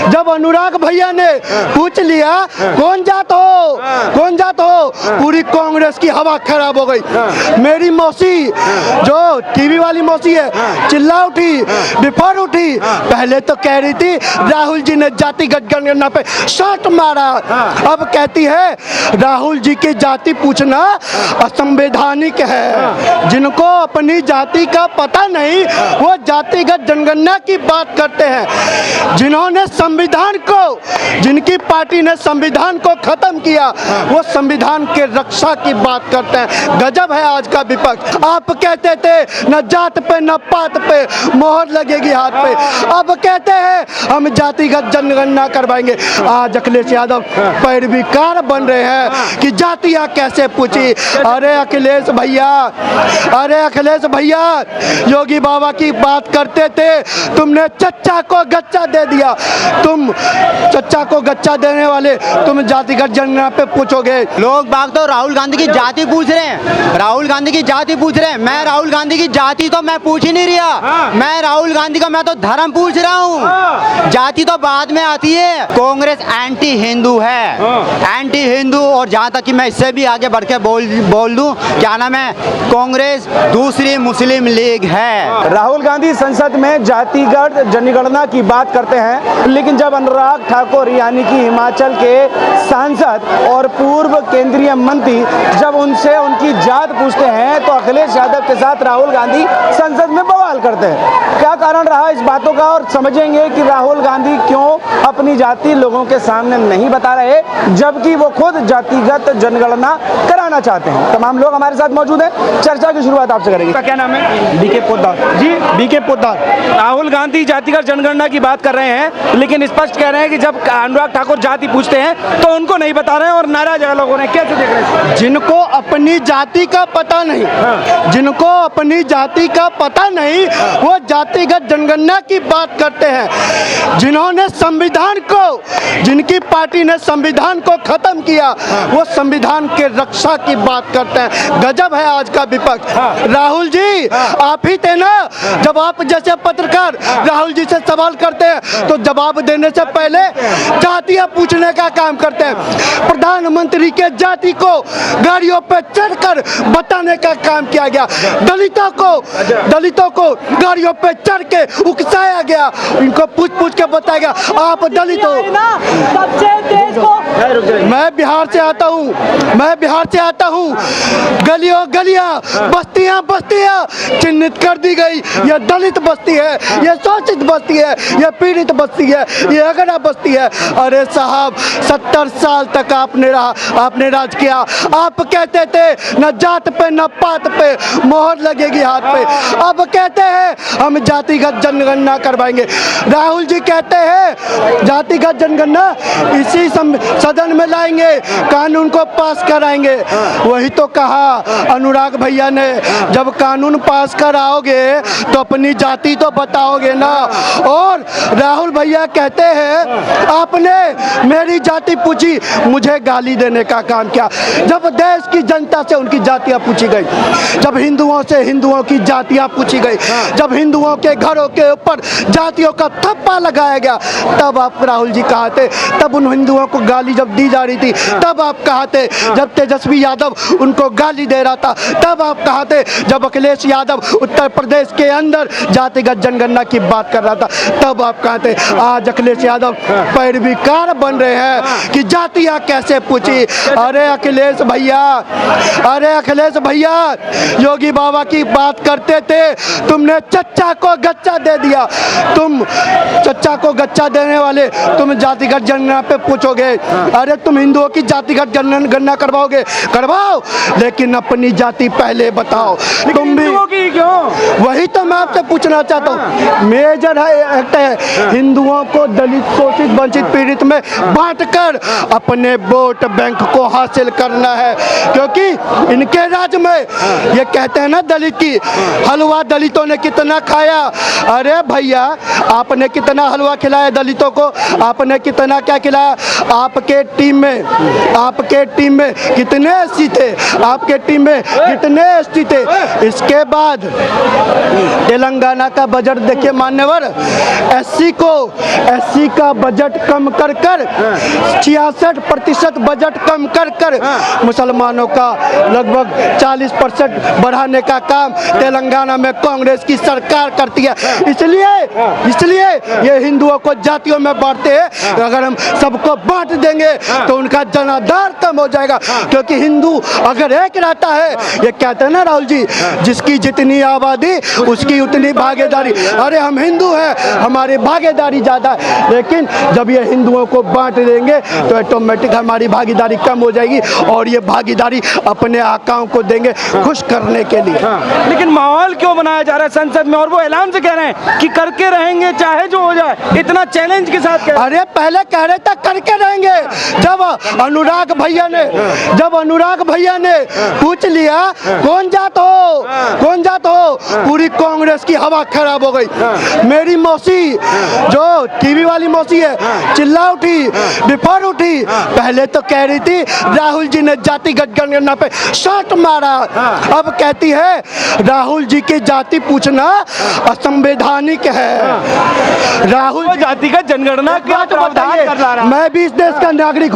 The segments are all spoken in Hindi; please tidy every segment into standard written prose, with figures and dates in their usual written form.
जब अनुराग भैया ने पूछ लिया कौन जात हो, कौन जात हो, पूरी कांग्रेस की हवा खराब हो गई। मेरी मौसी जो टीवी वाली मौसी है चिल्ला उठी, बिफर उठी। पहले तो कह रही थी राहुल जी ने जातिगत जनगणना पे शॉट मारा, अब कहती है राहुल जी की जाति पूछना असंवैधानिक है। जिनको अपनी जाति का पता नहीं वो जातिगत जनगणना की बात करते हैं। जिन्होंने संविधान को, जिनकी पार्टी ने संविधान को खत्म किया वो संविधान के रक्षा की बात करते हैं। गजब है आज का विपक्ष। आप कहते थे न जात पे न पात पे मोहर लगेगी हाथ पे, अब कहते हैं हम जातिगत जनगणना करवाएंगे। आज अखिलेश यादव पैरवीकार बन रहे हैं कि जातियां कैसे पूछी। अरे अखिलेश भैया, अरे अखिलेश भैया, योगी बाबा की बात करते थे, तुमने चच्चा को गच्चा दे दिया। तुम चच्चा को गच्चा देने वाले तुम जातिगत जनगणना पे पूछोगे। लोग बाग तो राहुल गांधी की जाति पूछ रहे हैं, राहुल गांधी की जाति पूछ रहे हैं। मैं राहुल गांधी की जाति तो मैं पूछ ही नहीं रहा, मैं राहुल गांधी का मैं तो धर्म पूछ रहा हूँ। जाति तो बाद में आती है। कांग्रेस एंटी हिंदू है, एंटी हिंदू। और जहाँ तक कि मैं इससे भी आगे बढ़ के बोल दूँ, क्या नाम है, कांग्रेस दूसरी मुस्लिम लीग है। राहुल गांधी संसद में जातिगत जनगणना की बात करते हैं, लेकिन जब अनुराग ठाकुर यानी कि हिमाचल के सांसद और पूर्व केंद्रीय मंत्री जब उनसे उनकी जात पूछते हैं तो अखिलेश यादव के साथ राहुल गांधी संसद में बवाल करते हैं। क्या कारण रहा इस बातों का, और समझेंगे कि राहुल गांधी क्यों अपनी जाति लोगों के सामने नहीं बता रहे जबकि वो खुद जातिगत जनगणना कराना चाहते हैं। तमाम लोग हमारे साथ मौजूद हैं, चर्चा की शुरुआत आपसे करेंगे। क्या नाम है? बीके पोद्दार जी, बीके पोद्दार। राहुल गांधी जातिगत जनगणना की बात कर रहे हैं, लेकिन स्पष्ट कह रहे हैं कि जब अनुराग ठाकुर जाति पूछते हैं तो उनको नहीं बता रहे हैं और नाराज है लोगों ने। कैसे देख रहे हैं? जिनको अपनी जाति का पता नहीं, जिनको अपनी जाति का पता नहीं वो जातिगत जनगणना की बात करते हैं। जिन्होंने संविधान को, जिनकी पार्टी ने संविधान को खत्म किया वो संविधान के रक्षा की बात करते हैं। गजब है आज का विपक्ष। राहुल जी आप ही थे ना, जब आप जैसे पत्रकार राहुल जी से सवाल करते हैं तो जवाब देने से पहले जातियां पूछने का काम करते हैं। प्रधानमंत्री के जाति को गाड़ियों पे चढ़कर बताने का काम किया गया। दलितों को गाड़ियों पे चढ़ के उकसाया गया, इनको पूछ पूछ के बताया गया आप दलित हो। मैं बिहार से आता हूँ, मैं बिहार से आता हूँ। गलियों गलियां, बस्तियां बस्तियां चिन्हित कर दी गई। ये दलित बस्ती है, ये शोषित बस्ती है, ये पीड़ित बस्ती है, ये अगड़ा बस्ती है। अरे साहब 70 साल तक आपने राज किया। आप कहते थे न जात पे न पात पे मोहर लगेगी हाथ पे, अब कहते हैं हम जातिगत जनगणना करवाएंगे। राहुल जी कहते हैं जातिगत जनगणना इसी सदन में लाएंगे, कानून को पास कराएंगे। वही तो कहा अनुराग भैया ने, जब कानून पास कराओगे तो अपनी जाति तो बताओगे ना। और राहुल भैया कहते हैं आपने मेरी जाति पूछी, मुझे गाली देने का काम किया। जब देश की जनता से उनकी जातियां पूछी गई, जब हिंदुओं से हिंदुओं की जातियां पूछी गई, जब हिंदुओं के घरों के ऊपर जातियों का थप्पा लगाया गया, तब आप राहुल जी कहा थे, तब उन हिंदुओं को गाली जब दी जा रही थी तब आप कहा थे, जब तेजस्वी यादव उनको गाली दे रहा था तब आप कहा थे, जब अखिलेश यादव उत्तर प्रदेश के अंदर जातिगत जनगणना की बात कर रहा था तब आप कहा थे। आज अखिलेश यादव पैरवीकार बन रहे हैं कि जातियां कैसे पूछी। अरे अखिलेश भैया, अरे अखिलेश भैया, योगी बाबा की बात करते थे, तुमने चच्चा को गच्चा दे दिया। तुम चच्चा को गच्चा देने वाले तुम जातिगत जनगणना पे पूछोगे। अरे तुम हिंदुओं की जातिगत जनगणना करवाओगे, करवाओ, लेकिन अपनी जाति पहले बताओ। तुम भी क्यों? वही तो मैं आपसे पूछना चाहता हूँ। मेजर एक्ट है हिंदुओं को दलित, शोषित, वंचित, पीड़ित में बांटकर अपने वोट बैंक को हासिल करना है, क्योंकि इनके राज्य में ये कहते हैं ना दलित की हलवा दलितों ने कितना खाया। अरे भैया आपने कितना हलवा खिलाया दलितों को, आपने कितना क्या खिलाया। आपके टीम में कितने एससी थे, आपके टीम में कितने एसटी थे। इसके बाद तेलंगाना का बजट देखिए मान्यवर, एससी का बजट कम कर 66% बजट कम कर मुसलमानों का लगभग 40% बढ़ाने का काम तेलंगाना में कांग्रेस की सरकार करती है। इसलिए ये हिंदुओं को जातियों में बांटते हैं। अगर हम सबको बांट देंगे तो उनका जनाधार कम हो जाएगा, क्योंकि हिंदू अगर एक रहता है, ये कहते हैं ना राहुल जी, जिसकी जितनी आबादी उसकी उतनी भागीदारी। अरे हम हिंदू हैं, हमारी भागीदारी ज्यादा है, लेकिन जब ये हिंदुओं को बांट देंगे तो ऑटोमेटिक हमारी भागीदारी कम हो जाएगी और ये भागीदारी अपने आकाओं को देंगे खुश करने के लिए। लेकिन माहौल क्यों बनाया जा रहा है संसद में, और वो ऐलान से कह रहे हैं कि करके रहेंगे चाहे जो हो जाए, इतना चैलेंज के साथ कह। अरे पहले कह रहे थे करके रहेंगे, जब अनुराग भैया ने पूछ लिया कौन जात हो, पूरी कांग्रेस की हवा खराब हो गई। मेरी मौसी जो टीवी वाली मौसी है चिल्ला उठी, बिफर उठी। पहले तो कह रही थी राहुल जी ने जातिगत जनगणना पे शॉट मारा, अब कहती है राहुल जी की जाति पूछना असंवैधानिक है। राहुल जातिगत जनगणना का प्रावधान कर रहा है। मैं भी इस देश का नागरिक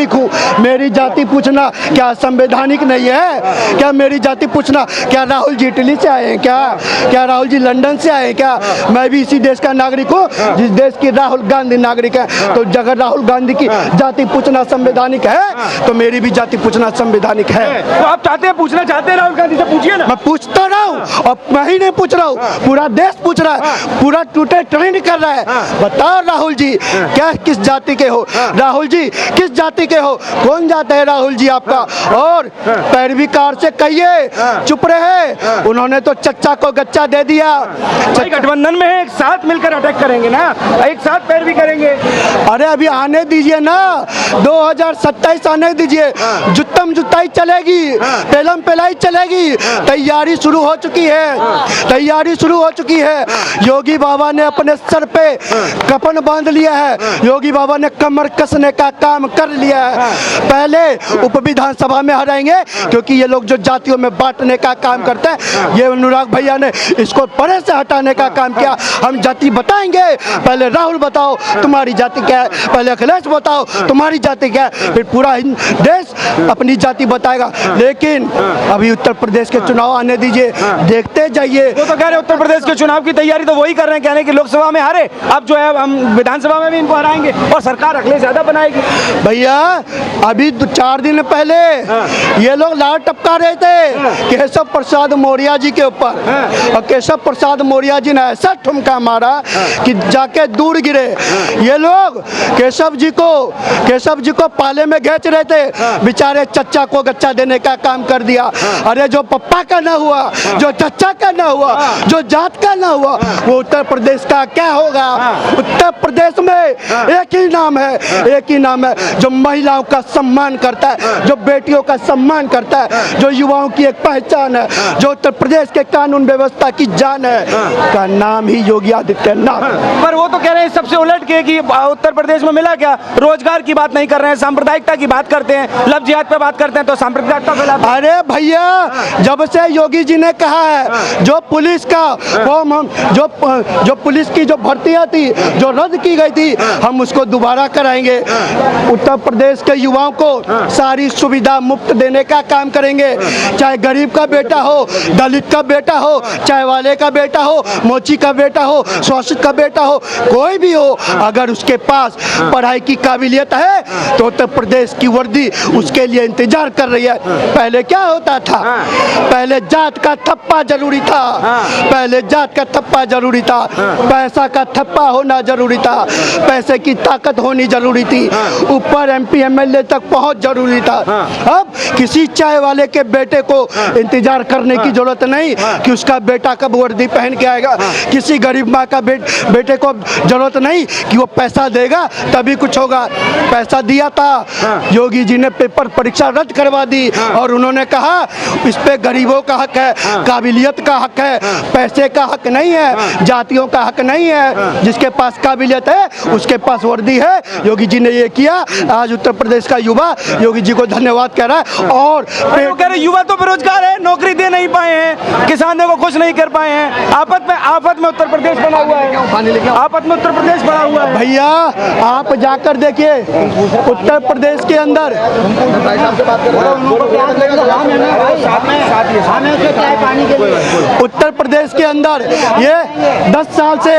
हूँ, मेरी जाति पूछना क्या संवैधानिक नहीं है? क्या मेरी जाति पूछना, क्या राहुल जी इटली से आए हैं क्या राहुल जी लंदन से आए हैं क्या? मैं भी इसी देश का नागरिक हूँ जिस देश की राहुल गांधी नागरिक है। तो अगर राहुल गांधी की जाति पूछना संवैधानिक है तो मेरी भी जाति पूछना संवैधानिक है। तो आप पूछना चाहते हैं राहुल गांधी से, पूछिए ना। मैं पूछता रहा हूँ और मैं ही नहीं पूछ रहा हूँ, पूरा देश पूछ रहा है, पूरा ट्विटर ट्रेंड कर रहा है। बताओ राहुल जी क्या किस जाति के हो? राहुल जी किस जाति के हो? कौन जाता है राहुल जी आपका? और पैरवी कार से कहिए चुप रहे, उन्होंने तो चच्चा को गच्चा दे दिया। गठबंधन में एक साथ मिलकर अटैक करेंगे ना, एक साथ पैरवी करेंगे। अरे अभी आने दीजिए ना, 2027 आने दीजिए, जुत्तम जुताई चलेगी, पेलम पेलाई चलेगी। तैयारी शुरू हो चुकी है। योगी बाबा ने अपने सर पे कफन बांध लिया है, योगी बाबा ने कमर कसने का काम कर लिया है। पहले उप विधानसभा में हराएंगे, क्योंकि ये लोग जो जातियों में बांटने का काम करते हैं, ये अनुराग भैया ने इसको परे से हटाने का काम किया। हम जाति बताएंगे, पहले राहुल बताओ तुम्हारी जाति क्या है, पहले अखिलेश बताओ तुम्हारी जाति क्या है, फिर पूरा देश अपनी जाति बताएगा। लेकिन अभी उत्तर प्रदेश के चुनाव आने दीजिए, देखते जाइए। वो तो कह रहे उत्तर प्रदेश के चुनाव की तैयारी तो वही कर रहे हैं, कह रहे हैं कि लोकसभा में हारे, अब जो है हम विधानसभा में भी इनको हराएंगे और सरकार अखिलेश ज्यादा बनाएगी। भैया अभी 4 दिन पहले ये लोग लाल टपका रहे थे केशव प्रसाद मौर्य जी के ऊपर, और केशव प्रसाद मौर्य जी ने ऐसा ठुमका मारा कि जाके दूर गिरे। ये लोग केशव जी को पाले में घेच रहे थे, बेचारे चच्चा को गच्चा देने का काम कर दिया। अरे जो पप्पा का ना हुआ, जो चच्चा का ना हुआ, जो जात का ना हुआ, वो उत्तर प्रदेश का क्या होगा? उत्तर प्रदेश में एक ही नाम है जो महिलाओं का सम्मान करता है, जो बेटियों का सम्मान करता है, जो युवाओं की एक पहचान है, जो उत्तर प्रदेश के कानून व्यवस्था की जान है, का नाम ही योगी आदित्यनाथ। पर वो तो कह रहे हैं सबसे उलट के कि उत्तर प्रदेश में मिला क्या, रोजगार की बात नहीं कर रहे हैं, सांप्रदायिकता की बात करते हैं, लव जिहाद पे बात करते हैं तो सांप्रदायिकता फैलाते हैं। अरे भैया जब से योगी जी ने कहा है जो पुलिस का जो पुलिस की जो भर्तियां थी जो रद्द की गई थी, हम उसको दोबारा कराएंगे। उत्तर प्रदेश के युवाओं को सारी सुविधा मुफ्त देने का काम करेंगे, चाहे गरीब का बेटा हो, दलित का बेटा हो, चाय वाले का बेटा हो, मोची का बेटा हो, शोषित का बेटा हो, कोई भी हो, अगर उसके पास पढ़ाई की काबिलियत है तो उत्तर प्रदेश की वर्दी उसके लिए इंतजार कर रही है। पहले क्या होता था? पहले जात का थप्पा जरूरी था, पैसा का थप्पा होना जरूरी था, पैसे की ताकत होनी जरूरी थी, ऊपर MP MLA तक पहुंच जरूरी था। अब किसी चाय वाले के बेटे को इंतजार करने की जरूरत नहीं कि उसका बेटा कब वर्दी पहन के आएगा, किसी गरीब माँ का बेटे को जरूरत नहीं कि वो पैसा देगा देगा तभी कुछ होगा। पैसा दिया था, योगी जी ने पेपर परीक्षा रद्द करवा दी और उन्होंने कहा इस पे गरीबों का हक है, काबिलियत का हक है, पैसे का हक नहीं है, जातियों का हक नहीं है। जिसके पास काबिलियत है उसके पास वर्दी है। योगी जी ने ये किया। आज उत्तर प्रदेश का युवा योगी जी को धन्यवाद कह रहा है। और वो कह रहे युवा तो बेरोजगार है, नौकरी दे नहीं पाए हैं, किसानों को खुश नहीं कर पाए हैं। आफत में उत्तर प्रदेश बना हुआ है, आफत में उत्तर प्रदेश बना हुआ है। भैया आप जाकर देखिए उत्तर प्रदेश के अंदर उत्तर प्रदेश के अंदर ये 10 साल से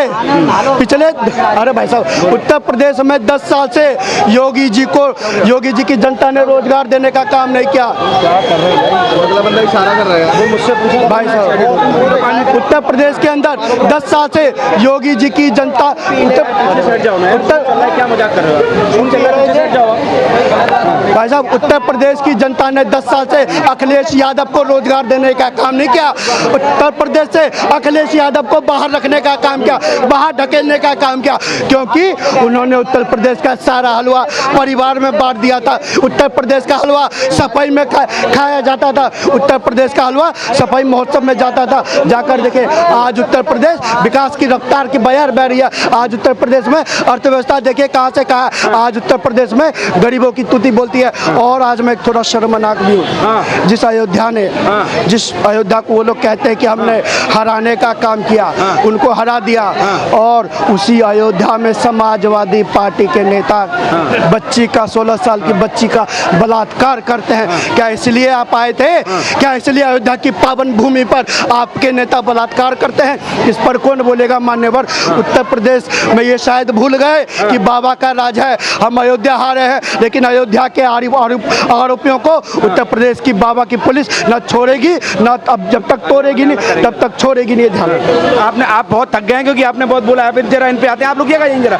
पिछले अरे भाई साहब उत्तर प्रदेश में 10 साल से योगी जी की जनता ने रोजगार देने का काम नहीं किया। भाई साहब उत्तर प्रदेश के अंदर 10 साल से योगी जी की जनता भाई साहब उत्तर प्रदेश की जनता ने 10 साल से अखिलेश यादव को रोजगार देने का काम नहीं किया। उत्तर प्रदेश से अखिलेश यादव को बाहर रखने का काम किया, बाहर ढकेलने का काम किया, क्योंकि उन्होंने उत्तर प्रदेश का सारा हलवा परिवार में बांट दिया था। उत्तर प्रदेश का हलवा सफाई में खाया जाता था, उत्तर प्रदेश का हलवा सफाई महोत्सव में जाता था। जाकर देखे आज उत्तर प्रदेश विकास की रफ्तार की बयार बह रही है। आज उत्तर प्रदेश में अर्थव्यवस्था देखिए कहाँ से कहाँ। आज उत्तर प्रदेश में गरीबों की तूती बोलती है। और आज मैं थोड़ा शर्मनाक भी हूँ, जिस अयोध्या को वो लोग कहते हैं कि हमने हराने का काम किया, उनको हरा दिया और उसी अयोध्या में समाजवादी पार्टी के नेता बच्ची का 16 साल की बच्ची का बलात्कार करते हैं। क्या इसलिए आप आए थे? क्या इसलिए अयोध्या की पावन भूमि पर आपके नेता बलात्कार करते हैं? इस पर कौन बोलेगा मान्यवर? उत्तर प्रदेश में ये शायद भूल गए कि बाबा का राज है। हम अयोध्या हारे हैं, लेकिन अयोध्या के आरोपियों को उत्तर प्रदेश की बाबा की पुलिस न छोड़ेगी, न अब जब तक तोड़ेगी नहीं तब तक छोड़ेगी नहीं। ध्यान आप बहुत थक गए हैं क्योंकि आपने बहुत बोला है। जरा इन पे आते हैं, आप रुकिएगा यहीं जरा।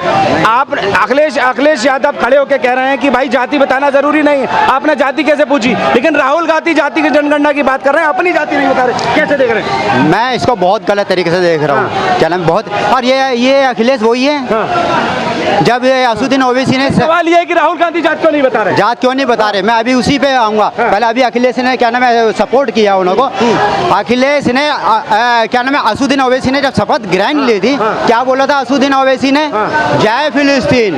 आप अखिलेश यादव खड़े होकर कह रहे हैं कि भाई जाति बताना जरूरी नहीं है। आपने जाति कैसे पूछी? लेकिन राहुल गांधी जाति की जनगणना की बात कर रहे हैं, अपनी जाति नहीं बता रहे। कैसे देख रहे हैं? मैं इसको बहुत गलत तरीके से देख रहा हूँ। क्या नाम बहुत। और ये अखिलेश वही है जब असुद्दीन ओवैसी ने सवाल ये है कि राहुल गांधी जात क्यों नहीं बता रहे? जात क्यों नहीं बता रहे? मैं अभी उसी पे आऊंगा। पहले अभी अखिलेश ने क्या नाम है सपोर्ट किया उनको। अखिलेश ने क्या नाम है असुद्दीन ओवैसी ने जब शपथ ग्रहण ली थी, क्या बोला था असुद्दीन ओवैसी ने? जय फिलिस्तीन।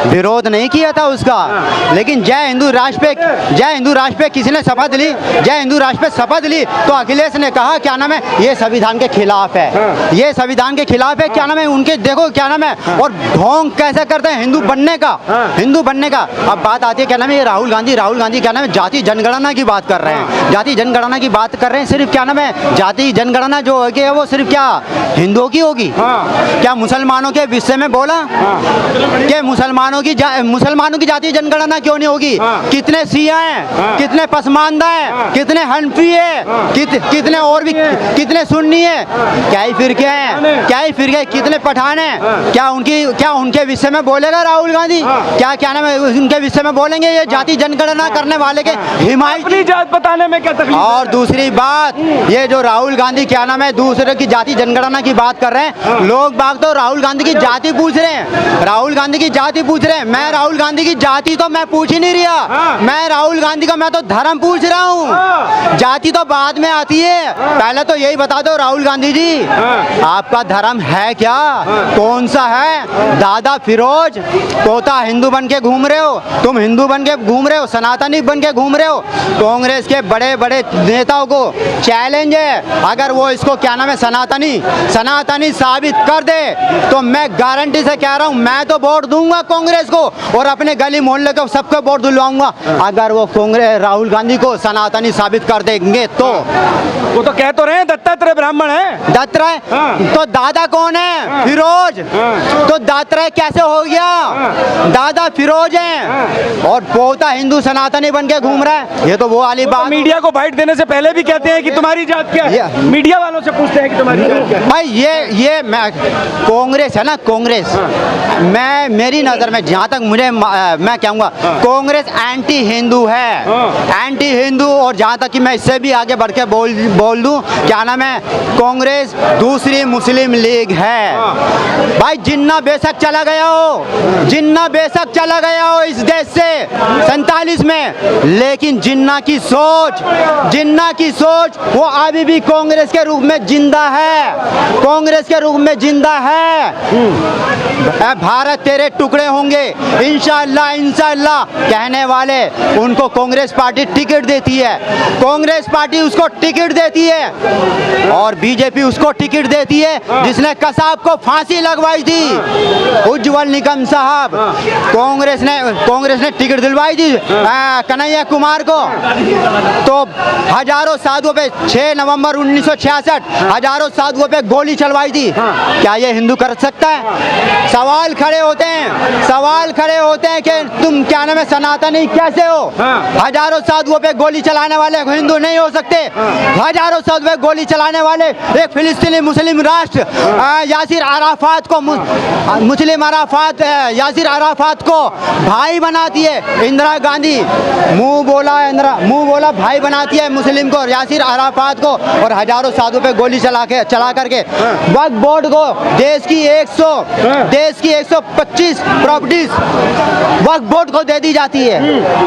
विरोध नहीं किया था उसका, लेकिन जय हिंदू राष्ट्र पे किसी ने शपथ ली, जय हिंदू राष्ट्र पे शपथ ली तो अखिलेश ने कहा क्या नाम है ये संविधान के खिलाफ है, ये संविधान के खिलाफ है। क्या नाम है उनके देखो क्या नाम है और ढोंग कैसे करते हैं हिंदू बनने का। अब बात आती है क्या नाम है ये राहुल गांधी क्या नाम है जाति जनगणना की बात कर रहे हैं, जाति जनगणना की बात कर रहे हैं। सिर्फ क्या नाम है जाति जनगणना जो है वो सिर्फ क्या हिंदुओं की होगी? क्या मुसलमानों के विषय में बोला कि मुसलमानों की जाति जनगणना क्यों नहीं होगी? कितने शिया हैं, कितने पसमानदा हैं, कितने हनफी है, कितने और भी कितने सुन्नी है, क्या ही फिरके कितने पठान हैं? क्या उनके विषय में बोलेगा राहुल गांधी? क्या नाम है उनके विषय में बोलेंगे? ये जाति जनगणना करने वाले के हिमायत अपनी जात बताने में क्या तकलीफ? और दूसरी बात ये जो राहुल गांधी क्या नाम है दूसरे की जाति जनगणना की बात कर रहे हैं, लोग बाग तो राहुल गांधी की जाति पूछ रहे हैं, राहुल गांधी की जाति पूछ रहे हैं। मैं राहुल गांधी की जाति तो मैं पूछ ही नहीं रहा, मैं राहुल गांधी का मैं तो धर्म पूछ रहा हूँ। जाति तो बाद में आती है, पहले तो यही बता दो राहुल गांधी जी आपका धर्म है क्या, कौन सा है? दादा फिरोज पोता हिंदू बन के घूम रहे हो, तुम हिंदू बन के घूम रहे हो, सनातनी बन के घूम रहे हो। कांग्रेस के बड़े बड़े नेताओं को चैलेंज है, अगर वो इसको क्या नाम है सनातनी साबित कर दे तो मैं गारंटी से कह रहा हूँ मैं तो वोट दूंगा कांग्रेस को और अपने गली मोहल्ले को सबको वोट दिलवाऊंगा अगर वो कांग्रेस राहुल गांधी को सनातनी साबित कर देंगे तो। वो तो कह तो रहे हैं दत्तात्रेय ब्राह्मण है। दत्तात्रेय तो दादा कौन है? फिरोज। तो दत्तात्रेय कैसे हो गया? दादा फिरोज हैं और पोता हिंदू सनातनी बन के घूम रहा है। ये तो वो वाली बात। मीडिया को बाइट देने से पहले भी कहते हैं कि तुम्हारी जात क्या है, मीडिया वालों से पूछते हैं कि तुम्हारी जात क्या है। भाई ये कांग्रेस है ना, कांग्रेस मैं मेरी नज़र में जहाँ तक मुझे मैं कहूँगा कांग्रेस एंटी हिंदू है, एंटी हिंदू। और जहाँ तक कि मैं इससे भी आगे बढ़ के बोल दूँ, क्या नाम है, कांग्रेस दूसरी मुस्लिम लीग है। भाई जिन्ना बेशक चला गया हो, जिन्ना बेशक चला गया हो इस देश से 47 में, लेकिन जिन्ना की सोच वो अभी भी कांग्रेस के रूप में जिंदा है, कांग्रेस के रूप में जिंदा है। भारत तेरे टुकड़े होंगे इंशाअल्लाह, इंशाअल्लाह कहने वाले उनको कांग्रेस पार्टी टिकट देती है, कांग्रेस पार्टी उसको टिकट देती है और बीजेपी उसको टिकट देती है जिसने कसाब को फांसी लगवाई थी, उज्जवल निकम साहब। कांग्रेस ने टिकट दिलवाई थी कन्हैया कुमार को, तो हजारों साधुओं पे 6 नवंबर 1966 हजारों साधुओं पे गोली चलवाई थी। क्या ये हिंदू कर सकता है? सवाल खड़े होते हैं कि तुम क्या नाम है सनातनी कैसे हो? हजारों साधुओं पे गोली चलाने वाले हिंदू नहीं हो सकते। हजारों साधुओं पे गोली चलाने वाले एक फिलिस्तीनी मुस्लिम राष्ट्र यासिर अराफात को यासिर अराफात को भाई बनाती है इंदिरा गांधी। मुंह बोला भाई बनाती है मुस्लिम को, यासिर अराफात को, और हजारों साधु पे गोली चला करके वक्फ बोर्ड को देश की 125 प्रॉपर्टीज वक्फ बोर्ड को दे दी जाती है।